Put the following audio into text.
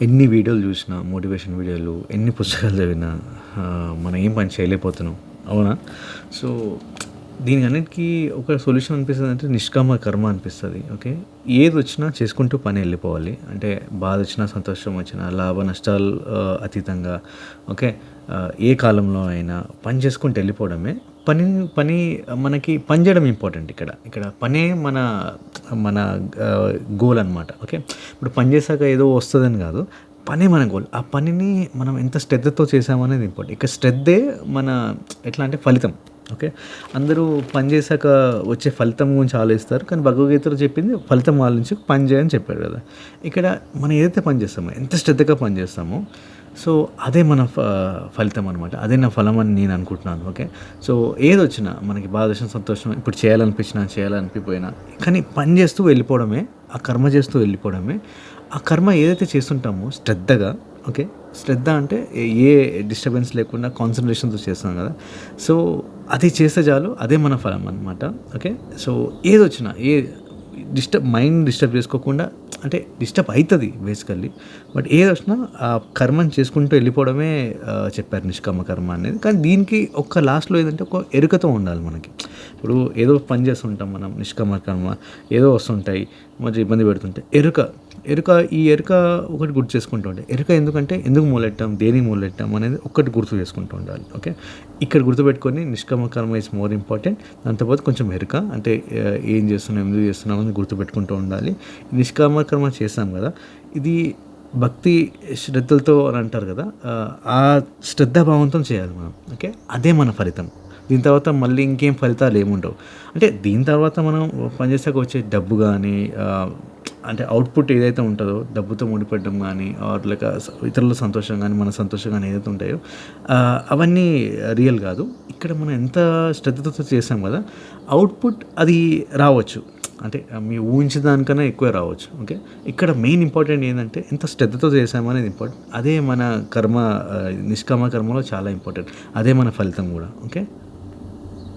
ఎన్ని వీడియోలు చూసినా, మోటివేషన్ వీడియోలు, ఎన్ని పుస్తకాలు చదివినా మనం ఏం పని చేయలేకపోతున్నాం. అవునా? సో, దీనికన్నిటికి ఒక సొల్యూషన్ అనిపిస్తదంటే నిష్కామ కర్మ అనిపిస్తది. ఓకే. ఏదొచ్చినా చేసుకుంటూ పని వెళ్ళిపోవాలి. అంటే బాధొచ్చినా, సంతోషం వచ్చినా, లాభ నష్టాలు అతీతంగా ఓకే. ఏ కాలంలో అయినా పని చేసుకుంటూ వెళ్ళిపోవడమే. పని పని మనకి పని చేయడం ఇంపార్టెంట్ ఇక్కడ. ఇక్కడ పనే మన మన గోల్ అనమాట. ఓకే. ఇప్పుడు పని చేశాక ఏదో వస్తదని కాదు. పనే మన గోల్. ఆ పనిని మనం ఎంత శ్రద్ధతో చేశామనేది ఇంపార్టెంట్. ఇక శ్రద్ధే మన ఎట్లా అంటే ఫలితం. ఓకే. అందరూ పని చేశాక వచ్చే ఫలితం గురించి ఆలోచిస్తారు. కానీ భగవద్గీతలో చెప్పింది ఫలితం ఆలోచించి పని చేయని చెప్పారు కదా! ఇక్కడ మనం ఏదైతే పని చేస్తామో, ఎంత శ్రద్ధగా పని చేస్తామో, సో, అదే మన ఫలితం అనమాట. అదే నా ఫలం అని నేను అనుకుంటున్నాను. ఓకే. సో, ఏదొచ్చినా మనకి బాధ వచ్చినా, సంతోషం ఇప్పుడు చేయాలనిపించినా, చేయాలనిపిపోయినా కానీ పని చేస్తూ వెళ్ళిపోవడమే, ఆ కర్మ చేస్తూ వెళ్ళిపోవడమే. ఆ కర్మ ఏదైతే చేస్తుంటామో శ్రద్ధగా ఓకే. శ్రద్ధ అంటే ఏ డిస్టర్బెన్స్ లేకుండా కాన్సంట్రేషన్‌తో చేస్తాం కదా! సో, అది చేస్తే చాలు అదే మన ఫలం అనమాట. ఓకే. సో, ఏదొచ్చినా మైండ్ డిస్టర్బ్ చేసుకోకుండా అంటే డిస్టర్బ్ అయితది బేసికల్లీ. బట్ ఏదొచ్చినా ఆ కర్మని చేసుకుంటూ వెళ్ళిపోవడమే చెప్పారు నిష్కామ కర్మ అనేది. కానీ దీనికి ఒక లాస్ట్‌లో ఏదంటే ఒక ఎరుకతో ఉండాలి మనకి. ఇప్పుడు ఏదో పని చేస్తుంటాం మనం నిష్కామ కర్మ ఏదో వస్తుంటాయి. కొంచెం ఇబ్బంది పెడుతుంటాయి. ఈ ఎరుక ఒకటి గుర్తు చేసుకుంటూ ఉండాలి. ఎరుక ఎందుకంటే ఎందుకు మొదలెట్టాం, దేనికి మొదలెట్టాం అనేది ఒక్కటి గుర్తు చేసుకుంటూ ఉండాలి. ఓకే. ఇక్కడ గుర్తుపెట్టుకొని నిష్కామ కర్మ ఈజ్ మోర్ ఇంపార్టెంట్. దాంతోపాటు కొంచెం ఎరుక అంటే ఏం చేస్తున్నాం, ఎందుకు చేస్తున్నాం అని గుర్తుపెట్టుకుంటూ ఉండాలి. నిష్కామ కర్మ చేస్తాం కదా! ఇది భక్తి శ్రద్ధలతో అని అంటారు కదా! ఆ శ్రద్ధాభావంతో చేయాలి మనం. ఓకే. అదే మన ఫలితం. దీని తర్వాత మళ్ళీ ఇంకేం ఫలితాలు ఏముండవు. అంటే దీని తర్వాత మనం పనిచేసాక వచ్చే డబ్బు గానీ అంటే అవుట్‌పుట్ ఏదైతే ఉంటదో డబ్బుతో ముడిపడడం గానీ ఆర్ లైక్ ఇతరుల సంతోషం గానీ, మన సంతోషం గానీ ఏదైతే ఉంటాయో అవన్నీ రియల్ కాదు. ఇక్కడ మనం ఎంత శ్రద్ధతో చేసాం కదా! అవుట్‌పుట్ అది రావచ్చు. అంటే మీరు ఊహించిన దానికన్నా ఎక్కువే రావచ్చు. ఓకే. ఇక్కడ మెయిన్ ఇంపార్టెంట్ ఏందంటే ఎంత శ్రద్ధతో చేసామో అనేది ఇంపార్టెంట్. అదే మన కర్మ నిష్కామ కర్మలో చాలా ఇంపార్టెంట్. అదే మన ఫలితం గూడా. ఓకే.